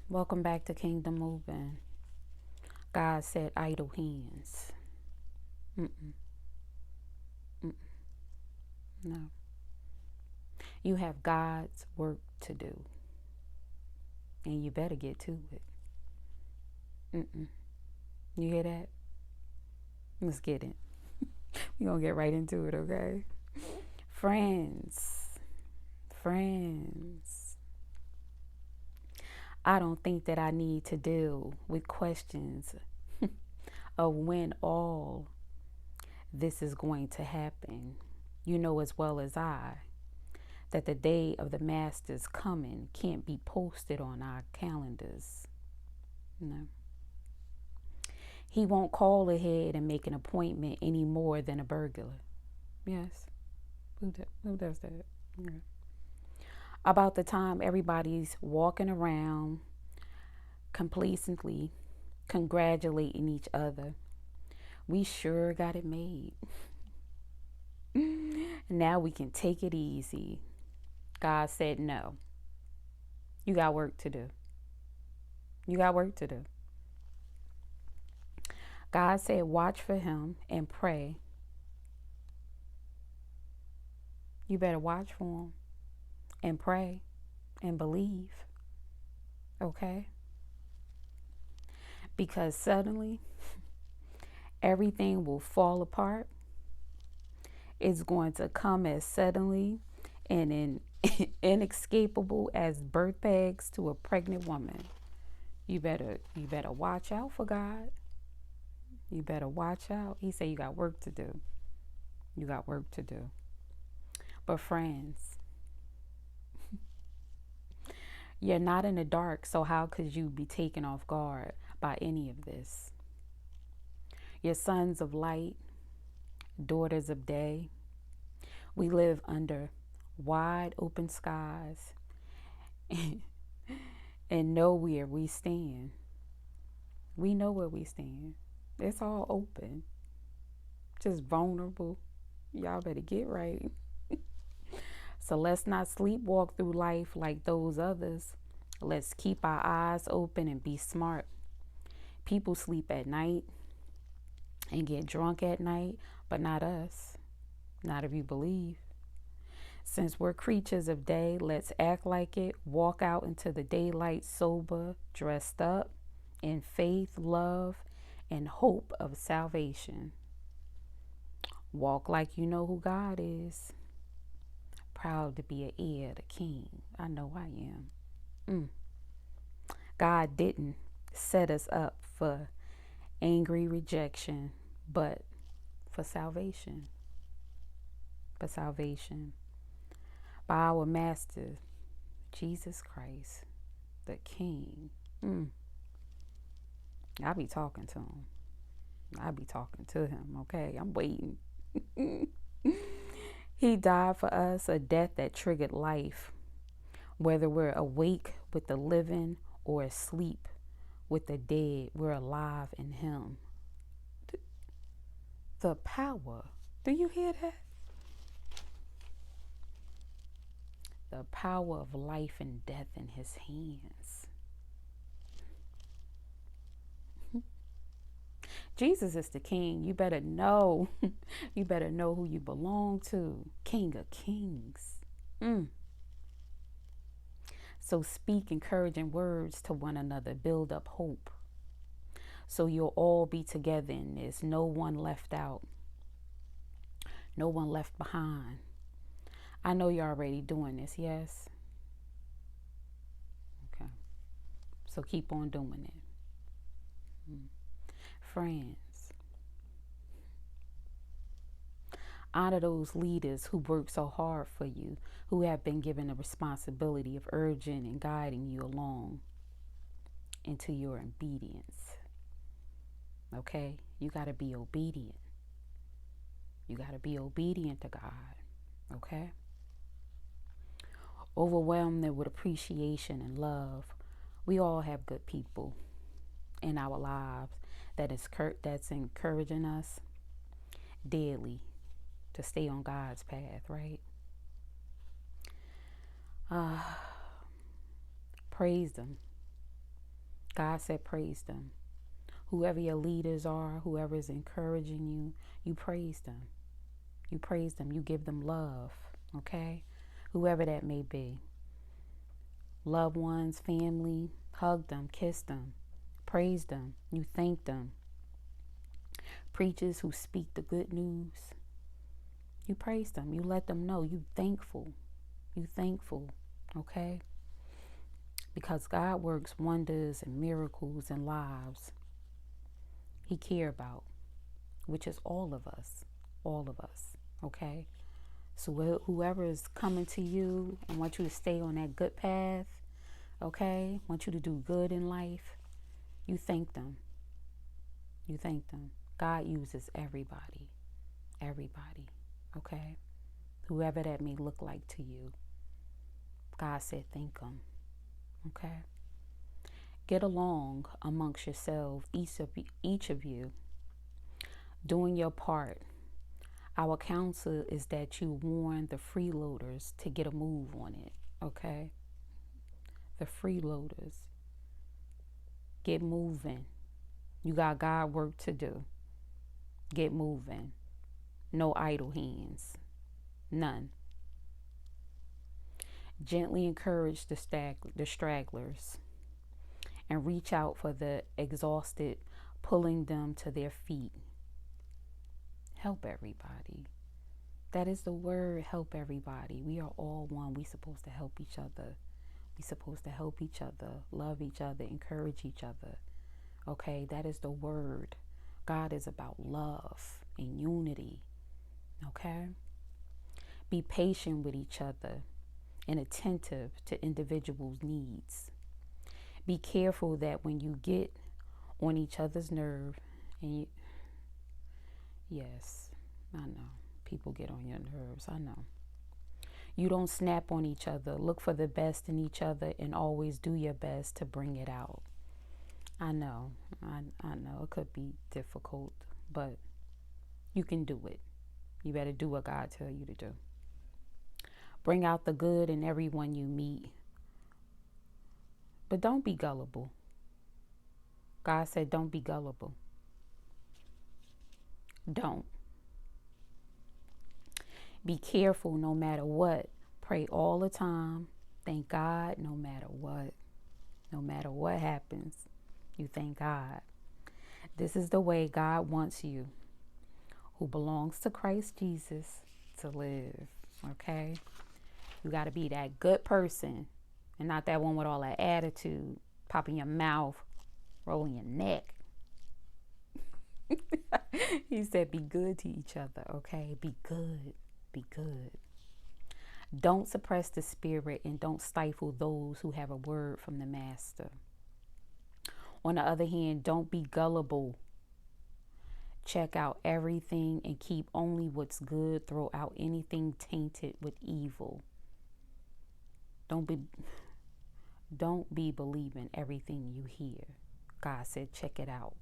Welcome back to Kingdom Moving. God said idle hands. Mm-mm, mm-mm, no. You have God's work to do, and you better get to it. Mm-mm. You hear that? Let's get it. We're going to get right into it, okay? Friends, friends. I don't think that I need to deal with questions of when all this is going to happen. You know as well as I that the day of the Master's coming can't be posted on our calendars. No. He won't call ahead and make an appointment any more than a burglar. Yes. Who does that? Yeah. About the time everybody's walking around complacently congratulating each other, we sure got it made. Now we can take it easy. God said no. You got work to do. You got work to do. God said watch for him and pray. You better watch for him and pray and believe. Okay? Because suddenly everything will fall apart. It's going to come as suddenly and inescapable as birth pains to a pregnant woman. You better watch out for God. You better watch out. He said you got work to do. You got work to do. But friends, you're not in the dark, so how could you be taken off guard by any of this? You're sons of light, daughters of day. We live under wide open skies and know where we stand. We know where we stand. It's all open, just vulnerable. Y'all better get right. So let's not sleepwalk through life like those others. Let's keep our eyes open and be smart. People sleep at night and get drunk at night, but not us. Not if you believe. Since we're creatures of day, let's act like it. Walk out into the daylight sober, dressed up in faith, love, and hope of salvation. Walk like you know who God is. Proud to be an heir to King. I know I am. God didn't set us up for angry rejection, but for salvation. For salvation. By our Master, Jesus Christ, the King. I be talking to him. I be talking to him, okay? I'm waiting. He died for us, a death that triggered life. Whether we're awake with the living or asleep with the dead, we're alive in him. The power. Do you hear that? The power of life and death in his hands. Jesus is the King. You better know. You better know who you belong to. King of Kings. So speak encouraging words to one another. Build up hope. So you'll all be together in this. No one left out. No one left behind. I know you're already doing this, yes? Okay. So keep on doing it. Friends, honor those leaders who work so hard for you, who have been given the responsibility of urging and guiding you along into your obedience. Okay? You got to be obedient. You got to be obedient to God. Okay? Overwhelm them with appreciation and love. We all have good people in our lives that's encouraging us daily to stay on God's path, right? Praise them. God said, praise them. Whoever your leaders are, whoever is encouraging you, you praise them. You praise them. You give them love. Okay? Whoever that may be. Loved ones, family, hug them, kiss them, praise them. You thank them. Preachers who speak the good news, you praise them. You let them know you thankful. You thankful. Okay? Because God works wonders and miracles in lives He care about, which is all of us. All of us. Okay? So whoever is coming to you and want you to stay on that good path, okay, want you to do good in life, you thank them. You thank them. God uses everybody. Everybody. Okay? Whoever that may look like to you. God said thank them. Okay? Get along amongst yourselves, each of you, doing your part. Our counsel is that you warn the freeloaders to get a move on it. Okay? The freeloaders. Get moving. You got God work to do. Get moving. No idle hands. None. Gently encourage the stragglers and reach out for the exhausted, pulling them to their feet. Help everybody. That is the word, help everybody. We are all one. We're supposed to help each other. We're supposed to help each other, love each other, encourage each other. Okay, that is the word. God is about love and unity. Okay? Be patient with each other and attentive to individuals' needs. Be careful that when you get on each other's nerve, yes, I know, people get on your nerves, I know. You don't snap on each other. Look for the best in each other and always do your best to bring it out. I know, I know it could be difficult, but you can do it. You better do what God tells you to do. Bring out the good in everyone you meet. But don't be gullible. God said don't be gullible. Don't. Be careful no matter what. Pray all the time. Thank God no matter what. No matter what happens, you thank God. This is the way God wants you, who belongs to Christ Jesus, to live. Okay? You got to be that good person and not that one with all that attitude, popping your mouth, rolling your neck. He said, be good to each other, okay? Be good. Be good. Don't suppress the spirit and don't stifle those who have a word from the master. On the other hand, don't be gullible. Check out everything and keep only what's good. Throw out anything tainted with evil. Don't be believing everything you hear. God said, check it out.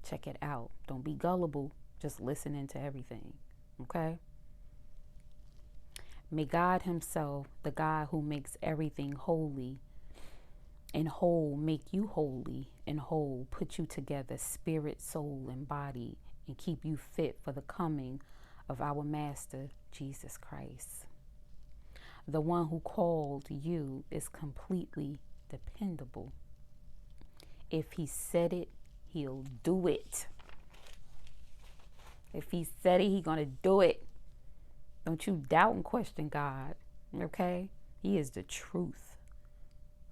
Check it out. Don't be gullible. Just listening to everything. Okay? May God himself, the God who makes everything holy and whole, make you holy and whole, put you together, spirit, soul, and body, and keep you fit for the coming of our Master, Jesus Christ. The one who called you is completely dependable. If he said it, he'll do it. If he said it, he's going to do it. Don't you doubt and question God. Okay? He is the truth.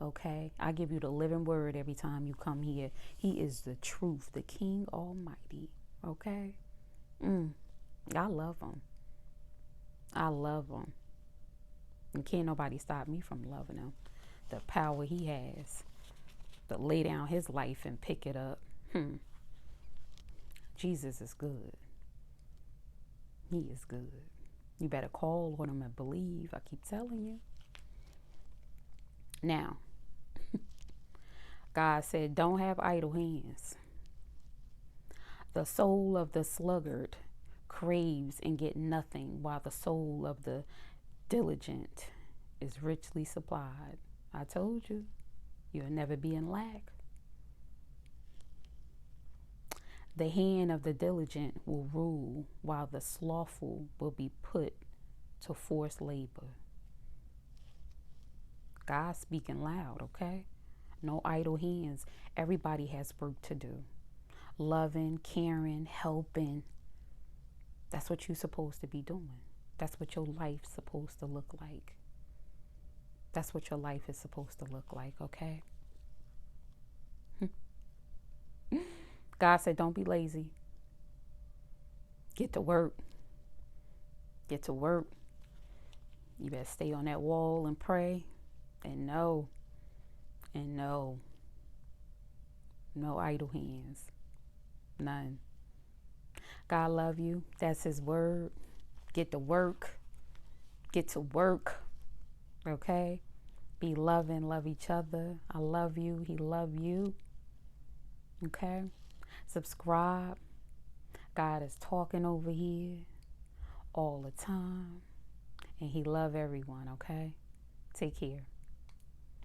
Okay? I give you the living word every time you come here. He is the truth, the King Almighty. Okay? I love him. I love him. And can't nobody stop me from loving him. The power he has to lay down his life and pick it up. Jesus is good. He is good. You better call on him and believe. I keep telling you. Now, God said, don't have idle hands. The soul of the sluggard craves and get nothing, while the soul of the diligent is richly supplied. I told you. You'll never be in lack. The hand of the diligent will rule, while the slothful will be put to forced labor. God speaking loud, okay? No idle hands. Everybody has work to do. Loving, caring, helping. That's what you're supposed to be doing. That's what your life's supposed to look like. That's what your life is supposed to look like, okay? God said, don't be lazy. Get to work. Get to work. You better stay on that wall and pray. And no idle hands. None. God love you. That's his word. Get to work. Get to work. Okay? Be loving. Love each other. I love you. He love you. Okay? Subscribe. God is talking over here all the time. And he love everyone, okay? Take care.